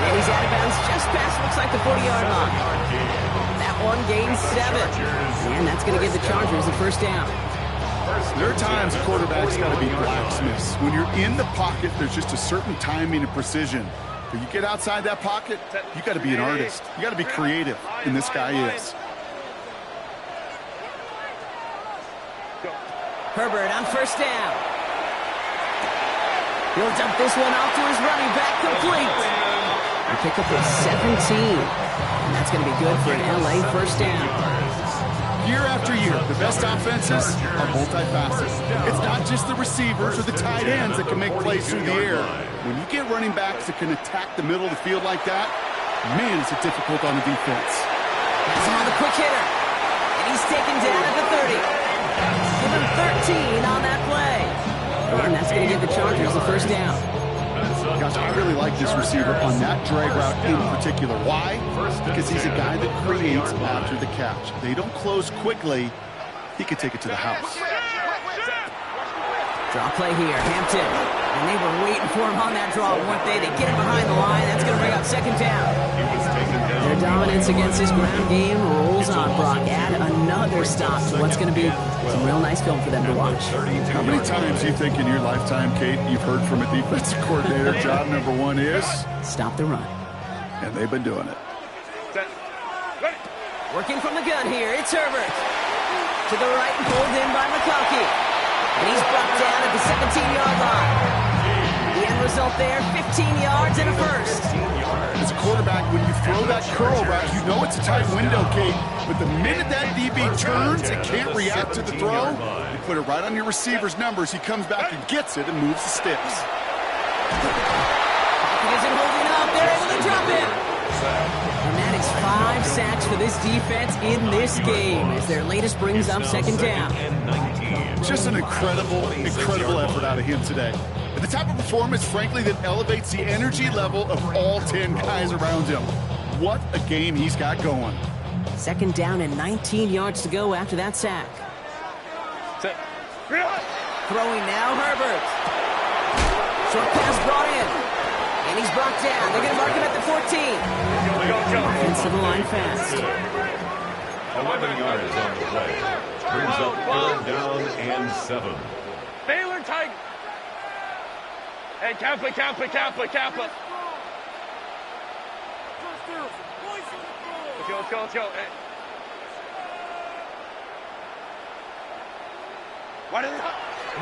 And he's out of bounds just past, looks like the 40-yard line. That one gains 7. And that's going to give the Chargers the first down. There are times a quarterback's got to be blacksmiths. When you're in the pocket, there's just a certain timing and precision. But you get outside that pocket, you got to be an artist. You got to be creative, and this guy is. Herbert on first down. He'll dump this one off to his running back, complete. And pick up a 17. And that's going to be good for an LA first down. Year after year, the best offenses are multifaceted. It's not just the receivers or the tight ends that can make plays through the air. When you get running backs that can attack the middle of the field like that, man, is it difficult on the defense. Has him on the quick hitter. And he's taken down at the 30. Give him 13 on that play. And that's going to give the Chargers the first down. Gosh, I really like this receiver on that drag route in particular. Why? Because he's a guy that creates after the catch. They don't close quickly. He could take it to the house. Draw play here, Hampton. And they were waiting for him on that draw, weren't they? They get him behind the line. That's going to bring up second down. Their dominance against this ground game rolls on, Brock. Add another stop to what's going to be some real nice film for them to watch. How many times do you think in your lifetime, Kate, you've heard from a defensive coordinator, job number one is? Stop the run. And they've been doing it. Working from the gun here, it's Herbert. To the right and pulled in by McConkey. And he's brought down at the 17-yard line. The end result there, 15 yards and a first. As a quarterback, when you throw that curl route, you know it's a tight window, Kate. But the minute that DB turns and can't react to the throw, you put it right on your receiver's numbers. He comes back and gets it and moves the sticks. He isn't holding up. They're able to drop him. And that is 5 sacks for this defense in this game as their latest brings up second down. Just an incredible, incredible effort out of him today. And the type of performance, frankly, that elevates the energy level of all 10 guys around him. What a game he's got going. Second down and 19 yards to go after that sack. Throwing now, Herbert. Short pass brought in. And he's brought down. They're going to mark him at the 14. Offense to the line fast. 11 yards on the play. Brings up third down and 7. Baylor Tiger. Hey, Kappa. Let's go. Hey.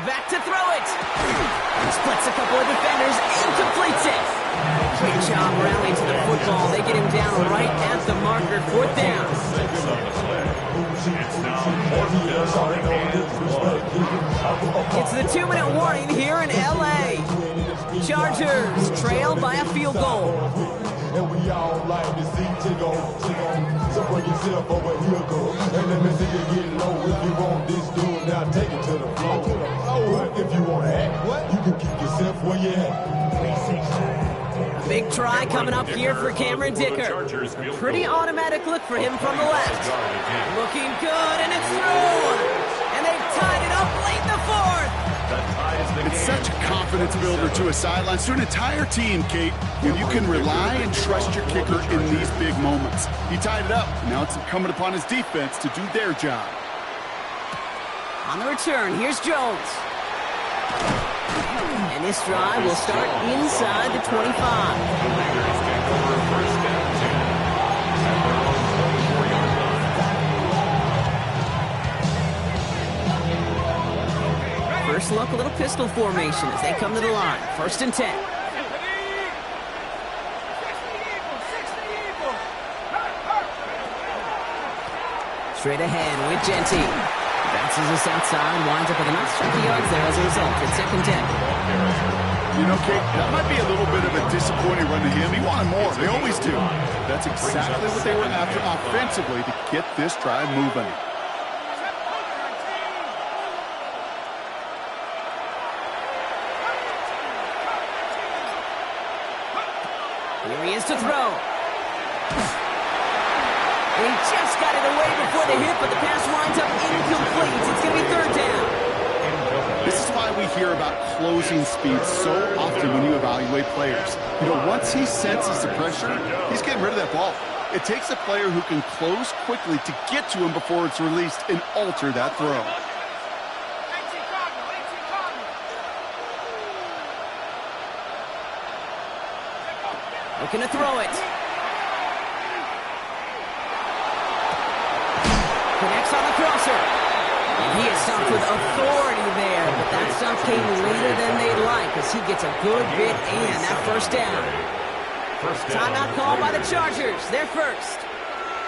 Back to throw it. Splits a couple of defenders and completes it. Great job rallying to the football. They get him down right at the marker. Fourth down. It's the 2-minute warning here in LA. Chargers trail by a field goal. and we all like to see Chico. So bring yourself over here, go, and let me see you get low. If you want this dude, now take it to the floor. But if you want to act, you can keep yourself where you at. Big try coming up here for Cameron Dicker. Pretty automatic look for him from the left. Looking good, and it's through. And they've tied it up late in the fourth. It's such a confidence builder to a sideline, to an entire team, Kate, when you can rely and trust your kicker in these big moments. He tied it up. Now it's incumbent upon his defense to do their job. On the return, here's Jones. And this drive will start inside the 25. First look, a little pistol formation as they come to the line. 1st and 10. Straight ahead with Genty. Bounces this outside, winds up with a nice chunk of yards there as a result. It's 2nd and 10. You know, Kate, that might be a little bit of a disappointing run to him. He wanted more. They always do. That's exactly what they were after offensively to get this drive moving. Here he is to throw. And he just got it away before the hit, but the pass winds up incomplete. It's going to be 3rd down. This is why we hear about closing speed so often when you evaluate players. You know, once he senses the pressure, he's getting rid of that ball. It takes a player who can close quickly to get to him before it's released and alter that throw. Looking to throw it. Connects on the crosser. And he is stopped with authority there, but that stop came later than they'd like as he gets a good bit and that 1st down. Timeout called by the Chargers. They're first.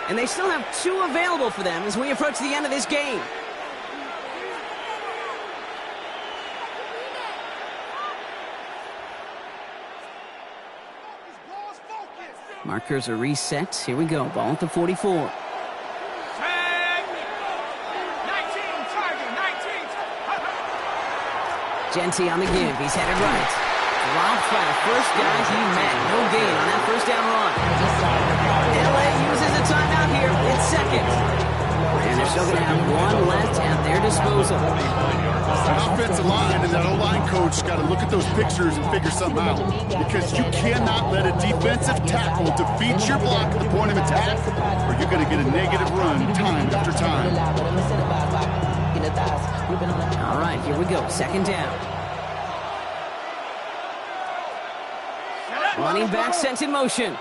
And they still have 2 available for them as we approach the end of this game. Markers are reset. Here we go. Ball at the 44. Genty on the give. He's headed right. Dropped by the first guy he met. No gain on that 1st down run. LA uses a timeout here. It's 2nd. And they're still going to have 1 left at their disposal. The offensive line and that O-line coach got to look at those pictures and figure something out. Because you cannot let a defensive tackle defeat your block at the point of attack, or you're going to get a negative run time after time. All right, here we go. 2nd down. Running back sent in motion.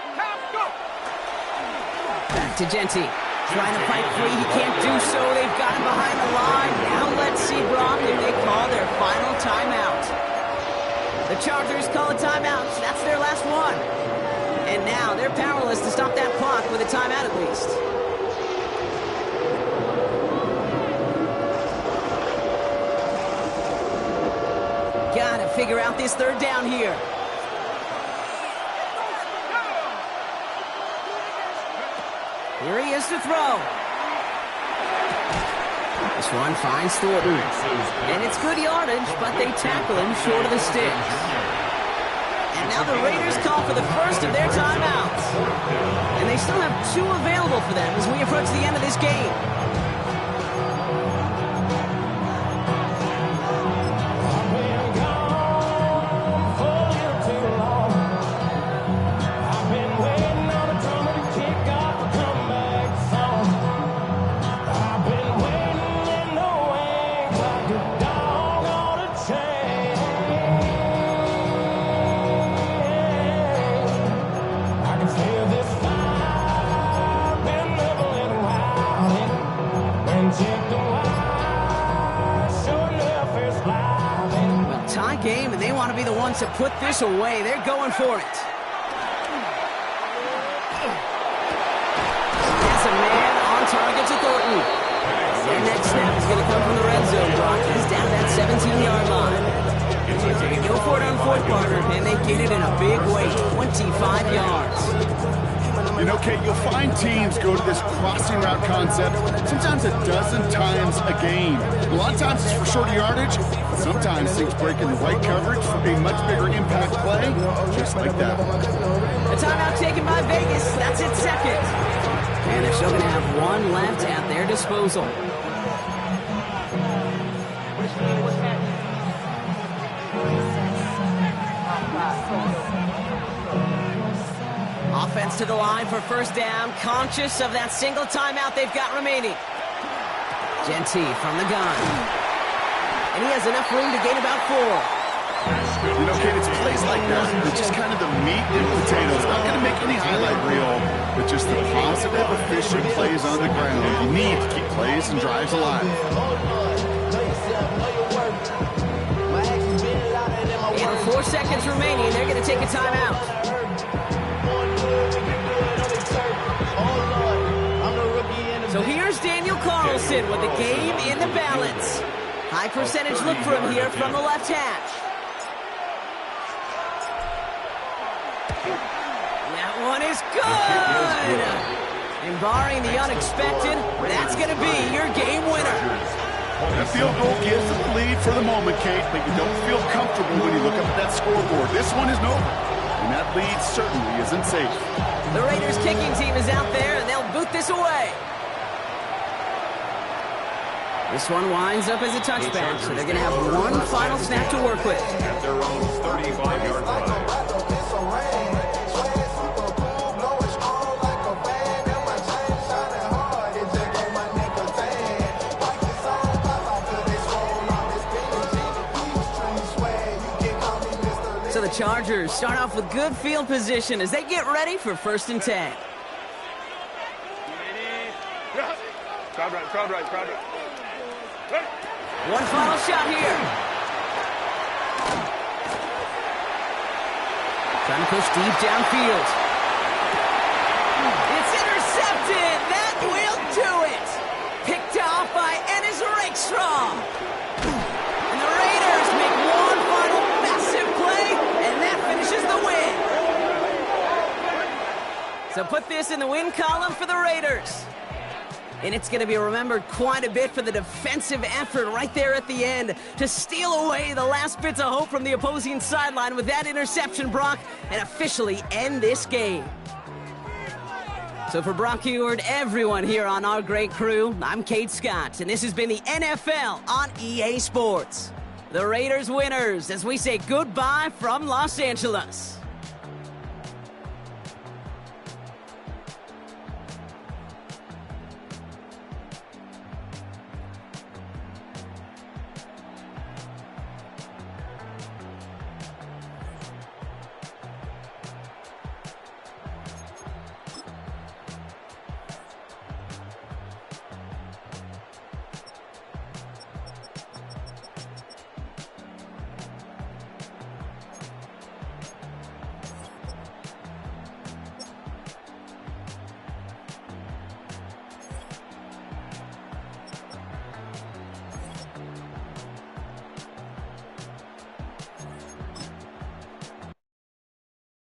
Back to Genty. Trying to fight free. He can't do so. They've got him behind the line. Now let's see, Brock, if they call their final timeout. The Chargers call a timeout. That's their last one. And now they're powerless to stop that clock with a timeout at least. Gotta figure out this 3rd down here. Here he is to throw. This one finds Thornton. And it's good yardage, but they tackle him short of the sticks. And now the Raiders call for the first of their timeouts. And they still have 2 available for them as we approach the end of this game. Game, and they want to be the ones to put this away. They're going for it. That's a man on target to Thornton. Their next snap is going to come from the red zone. Brock is down that 17-yard line. They go for it on 4th quarter, and they get it in a big way, 25 yards. You know, Kate, you'll find teams go to this crossing route concept sometimes a dozen times a game. A lot of times it's for shorter yardage, but sometimes things break in the right coverage for a much bigger impact play, just like that. A timeout taken by Vegas. That's its second. And they're still going to have one left at their disposal. Offense to the line for first down, conscious of that single timeout they've got remaining. Genty from the gun. And he has enough room to gain about 4. You know, Kate, it's plays like that. It's just kind of the meat and potatoes. Not going to make any highlight reel, but just the positive, efficient plays on the ground. You need to keep plays and drives alive. And with 4 seconds remaining, they're going to take a timeout. So here's Daniel Carlson with the game in the balance. High percentage look for him here from the left hash. That one is good! And barring the unexpected, that's going to be your game winner. That field goal gives them the lead for the moment, Kate, but you don't feel comfortable when you look up at that scoreboard. This one isn't over, and that lead certainly isn't safe. The Raiders kicking team is out there, and they'll boot this away. This one winds up as a touchback, so they're going to have one final snap to work with. At their own 35-yard line. So the Chargers start off with good field position as they get ready for 1st and 10. Crowd right. One final shot here. Trying to push deep downfield. It's intercepted. That will do it. Picked off by Ennis Rakestraw. And the Raiders make one final massive play, and that finishes the win. So put this in the win column for the Raiders. And it's going to be remembered quite a bit for the defensive effort right there at the end to steal away the last bits of hope from the opposing sideline with that interception, Brock, and officially end this game. So for Brock Eward, everyone here on our great crew, I'm Kate Scott, and this has been the NFL on EA Sports. The Raiders winners as we say goodbye from Los Angeles.